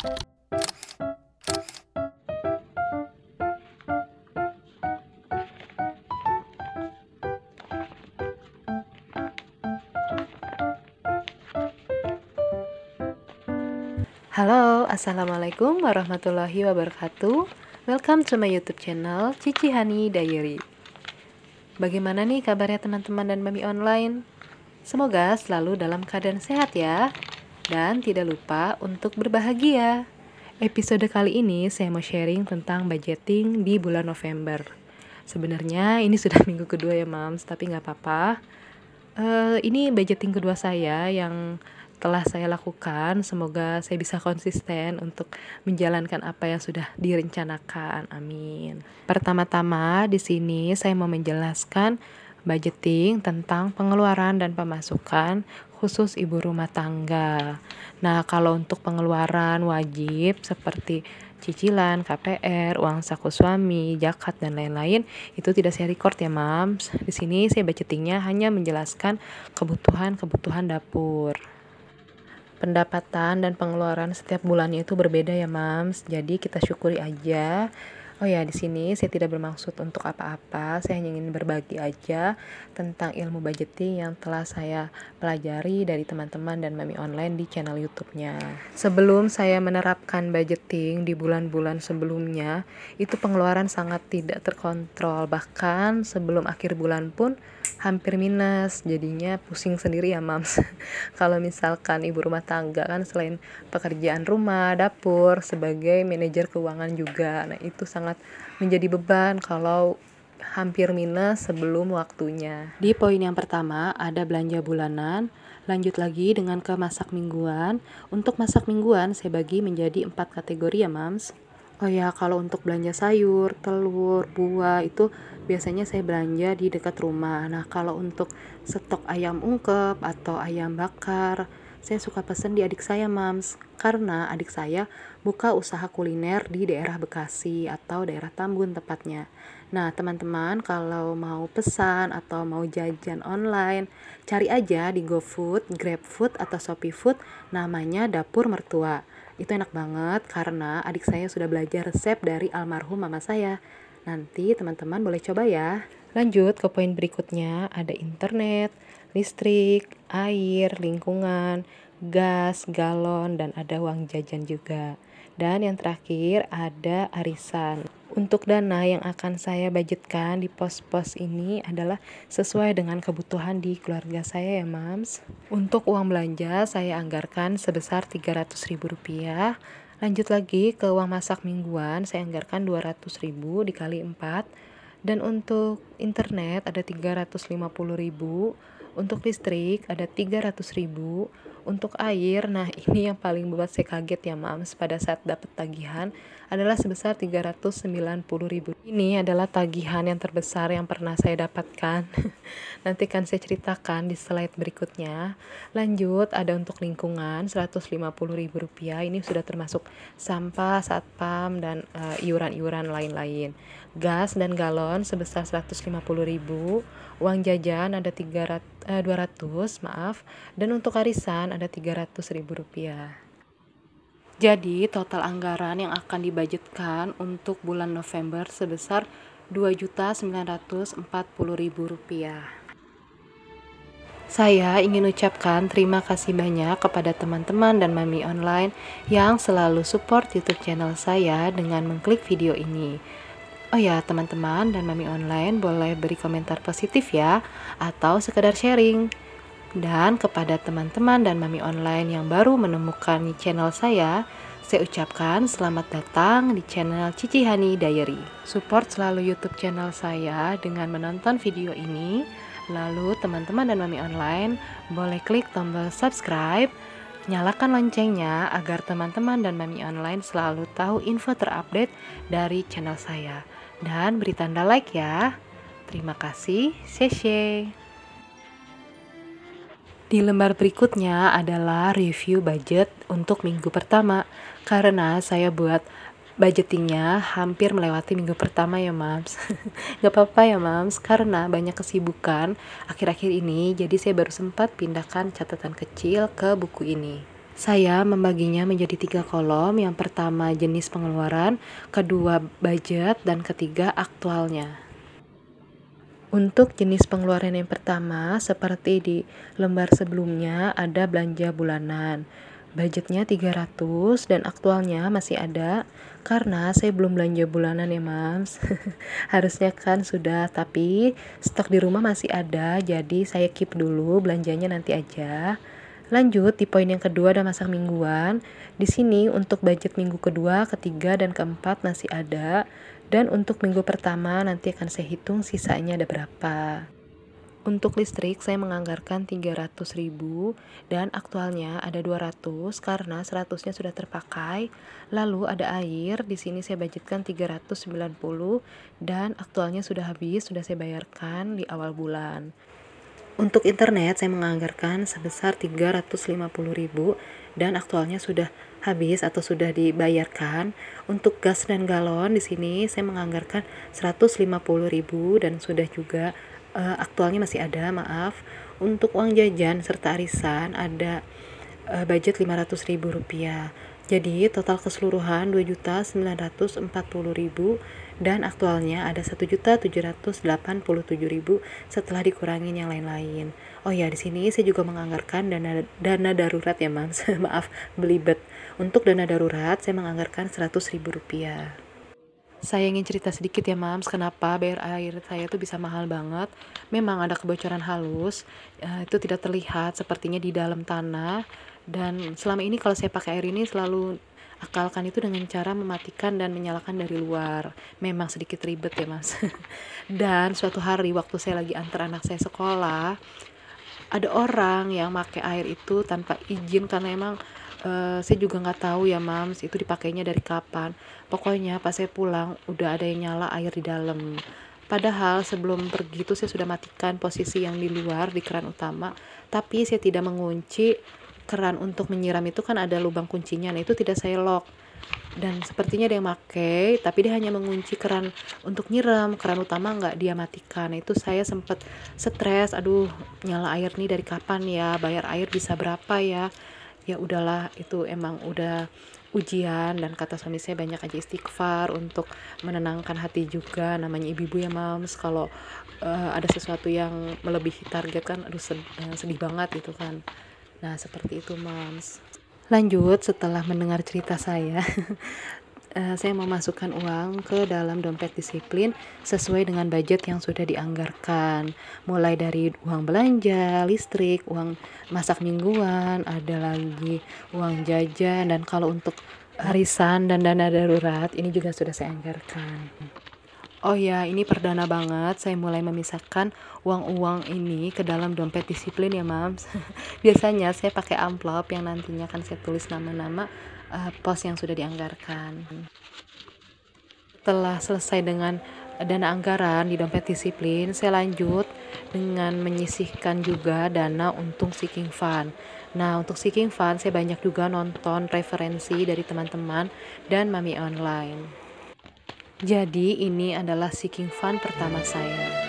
Halo, assalamualaikum warahmatullahi wabarakatuh. Welcome to my YouTube channel Cici Hani Diary. Bagaimana nih kabarnya teman-teman dan mami online? Semoga selalu dalam keadaan sehat ya. Dan tidak lupa untuk berbahagia. Episode kali ini saya mau sharing tentang budgeting di bulan November. Sebenarnya ini sudah minggu kedua ya mams, tapi nggak apa-apa. Ini budgeting kedua saya yang telah saya lakukan. Semoga saya bisa konsisten untuk menjalankan apa yang sudah direncanakan. Amin. Pertama-tama di sini saya mau menjelaskan budgeting tentang pengeluaran dan pemasukan khusus ibu rumah tangga. Nah, kalau untuk pengeluaran wajib seperti cicilan, KPR, uang saku suami, zakat dan lain-lain itu tidak saya record ya, Mams. Di sini saya budgetingnya hanya menjelaskan kebutuhan dapur. Pendapatan dan pengeluaran setiap bulannya itu berbeda ya, Mams. Jadi kita syukuri aja. Oh ya, di sini saya tidak bermaksud untuk apa-apa. Saya hanya ingin berbagi aja tentang ilmu budgeting yang telah saya pelajari dari teman-teman dan mami online di channel YouTube-nya. Sebelum saya menerapkan budgeting di bulan-bulan sebelumnya, itu pengeluaran sangat tidak terkontrol. Bahkan sebelum akhir bulan pun hampir minus, jadinya pusing sendiri ya mams. Kalau misalkan ibu rumah tangga kan selain pekerjaan rumah, dapur, sebagai manajer keuangan juga. Nah itu sangat menjadi beban kalau hampir minus sebelum waktunya. Di poin yang pertama ada belanja bulanan, lanjut lagi dengan ke masak mingguan. Untuk masak mingguan saya bagi menjadi 4 kategori ya mams. Oh ya, kalau untuk belanja sayur, telur, buah itu biasanya saya belanja di dekat rumah. Nah, kalau untuk stok ayam ungkep atau ayam bakar, saya suka pesen di adik saya, Mams. Karena adik saya buka usaha kuliner di daerah Bekasi atau daerah Tambun tepatnya. Nah, teman-teman kalau mau pesan atau mau jajan online, cari aja di GoFood, GrabFood atau ShopeeFood, namanya Dapur Mertua. Itu enak banget karena adik saya sudah belajar resep dari almarhum mama saya. Nanti teman-teman boleh coba ya. Lanjut ke poin berikutnya, ada internet, listrik, air, lingkungan, gas, galon, dan ada uang jajan juga. Dan yang terakhir ada arisan. Untuk dana yang akan saya budgetkan di pos-pos ini adalah sesuai dengan kebutuhan di keluarga saya ya mams. Untuk uang belanja saya anggarkan sebesar Rp300.000. Lanjut lagi ke uang masak mingguan saya anggarkan Rp200.000 dikali 4. Dan untuk internet ada Rp350.000. Untuk listrik ada Rp300.000. Untuk air, nah ini yang paling buat saya kaget ya mams pada saat dapat tagihan adalah sebesar Rp390.000. Ini adalah tagihan yang terbesar yang pernah saya dapatkan. Nanti kan saya ceritakan di slide berikutnya. Lanjut ada untuk lingkungan Rp150.000. Ini sudah termasuk sampah, satpam dan iuran-iuran lain-lain. Gas dan galon sebesar Rp150.000. Uang jajan ada 200, dan untuk arisan ada Rp300.000. Jadi total anggaran yang akan dibudgetkan untuk bulan November sebesar Rp2.940.000. Saya ingin ucapkan terima kasih banyak kepada teman-teman dan mami online yang selalu support YouTube channel saya dengan mengklik video ini. Oh ya, teman-teman dan mami online boleh beri komentar positif ya, atau sekedar sharing. Dan kepada teman-teman dan mami online yang baru menemukan channel saya ucapkan selamat datang di channel Cici Hani Diary. Support selalu YouTube channel saya dengan menonton video ini. Lalu teman-teman dan mami online boleh klik tombol subscribe, nyalakan loncengnya agar teman-teman dan mami online selalu tahu info terupdate dari channel saya. Dan beri tanda like ya. Terima kasih. Sheshe. Di lembar berikutnya adalah review budget untuk minggu pertama. Karena saya buat budgetingnya hampir melewati minggu pertama ya mams. Gak apa-apa ya mams, karena banyak kesibukan akhir-akhir ini. Jadi saya baru sempat pindahkan catatan kecil ke buku ini. Saya membaginya menjadi 3 kolom, yang pertama jenis pengeluaran, kedua budget, dan ketiga aktualnya. Untuk jenis pengeluaran yang pertama, seperti di lembar sebelumnya ada belanja bulanan. Budgetnya 300 dan aktualnya masih ada karena saya belum belanja bulanan ya mams. Harusnya kan sudah, tapi stok di rumah masih ada, jadi saya keep dulu, belanjanya nanti aja. Lanjut di poin yang kedua ada masak mingguan. Di sini untuk budget minggu kedua, ketiga, dan keempat masih ada. Dan untuk minggu pertama nanti akan saya hitung sisanya ada berapa. Untuk listrik saya menganggarkan 300.000 dan aktualnya ada 200 karena 100-nya sudah terpakai. Lalu ada air, di sini saya budgetkan 390 dan aktualnya sudah habis, sudah saya bayarkan di awal bulan. Untuk internet saya menganggarkan sebesar 350.000 dan aktualnya sudah habis atau sudah dibayarkan. Untuk gas dan galon di sini saya menganggarkan 150.000 dan sudah juga aktualnya masih ada, maaf. Untuk uang jajan serta arisan ada budget Rp500.000. Jadi total keseluruhan 2.940.000 dan aktualnya ada 1.787.000 setelah dikurangin yang lain-lain. Oh ya, di sini saya juga menganggarkan dana darurat ya, Mams. Maaf, belibet. Untuk dana darurat saya menganggarkan Rp100.000. Saya ingin cerita sedikit ya mams, kenapa bayar air saya tuh bisa mahal banget. Memang ada kebocoran halus, itu tidak terlihat sepertinya di dalam tanah. Dan selama ini kalau saya pakai air ini selalu akalkan itu dengan cara mematikan dan menyalakan dari luar. Memang sedikit ribet ya mas. Dan suatu hari waktu saya lagi antar anak saya sekolah, ada orang yang pakai air itu tanpa izin karena emang saya juga nggak tahu ya mams itu dipakainya dari kapan. Pokoknya pas saya pulang udah ada yang nyala air di dalam. Padahal sebelum pergi itu saya sudah matikan posisi yang di luar di keran utama, tapi saya tidak mengunci keran untuk menyiram itu kan ada lubang kuncinya. Nah itu tidak saya lock. Dan sepertinya ada yang pakai, tapi dia hanya mengunci keran untuk nyiram, keran utama nggak dia matikan. Nah, itu saya sempat stres, aduh nyala air nih dari kapan ya, bayar air bisa berapa ya. Ya udahlah, itu emang udah ujian dan kata suami saya banyak aja istighfar untuk menenangkan hati juga, namanya ibu-ibu ya mams, kalau ada sesuatu yang melebihi target kan aduh sedih banget gitu kan. Nah seperti itu mams. Lanjut setelah mendengar cerita saya saya memasukkan uang ke dalam dompet disiplin sesuai dengan budget yang sudah dianggarkan. Mulai dari uang belanja, listrik, uang masak mingguan, ada lagi uang jajan, dan kalau untuk arisan dan dana darurat ini juga sudah saya anggarkan. Oh ya, ini perdana banget saya mulai memisahkan uang-uang ini ke dalam dompet disiplin ya, Mams. Biasanya saya pakai amplop yang nantinya akan saya tulis nama-nama pos yang sudah dianggarkan. Setelah selesai dengan dana anggaran di dompet disiplin, saya lanjut dengan menyisihkan juga dana untuk sinking fund. Nah, untuk sinking fund saya banyak juga nonton referensi dari teman-teman dan mami online. Jadi ini adalah sinking fund pertama saya.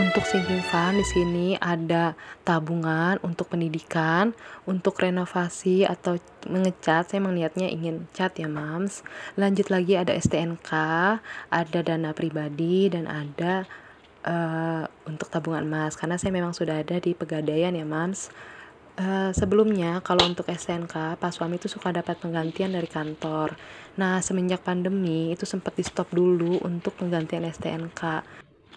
Untuk sinking fund di sini ada tabungan untuk pendidikan, untuk renovasi atau mengecat. Saya melihatnya ingin cat ya mams. Lanjut lagi ada STNK, ada dana pribadi, dan ada untuk tabungan emas karena saya memang sudah ada di Pegadaian ya mams. Sebelumnya kalau untuk STNK pas suami itu suka dapat penggantian dari kantor. Nah semenjak pandemi itu sempat di stop dulu untuk penggantian STNK.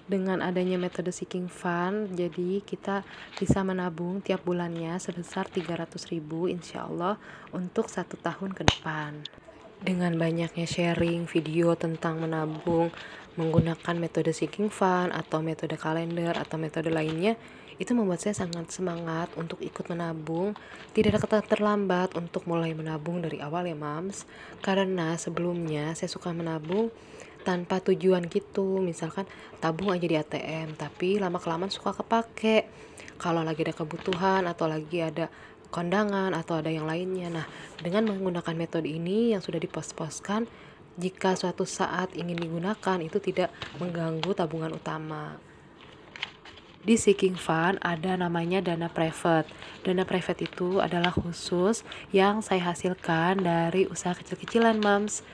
Dengan adanya metode sinking fund, jadi kita bisa menabung tiap bulannya sebesar 300.000 insya Allah untuk 1 tahun ke depan. Dengan banyaknya sharing video tentang menabung menggunakan metode sinking fund atau metode kalender atau metode lainnya, itu membuat saya sangat semangat untuk ikut menabung. Tidak ada kata terlambat untuk mulai menabung dari awal ya mams, karena sebelumnya saya suka menabung tanpa tujuan gitu, misalkan tabung aja di ATM, tapi lama-kelamaan suka kepake kalau lagi ada kebutuhan atau lagi ada kondangan atau ada yang lainnya. Nah dengan menggunakan metode ini yang sudah dipos-poskan, jika suatu saat ingin digunakan itu tidak mengganggu tabungan utama. Di Seeking Fund ada namanya dana private. Dana private itu adalah khusus yang saya hasilkan dari usaha kecil-kecilan, Mams.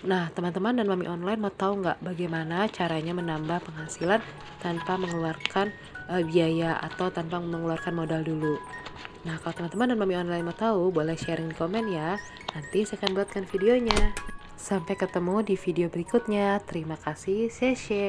Nah, teman-teman dan Mami Online mau tahu nggak bagaimana caranya menambah penghasilan tanpa mengeluarkan biaya atau tanpa mengeluarkan modal dulu? Nah, kalau teman-teman dan Mami Online mau tahu, boleh sharing di komen ya. Nanti saya akan buatkan videonya. Sampai ketemu di video berikutnya. Terima kasih, Seshe.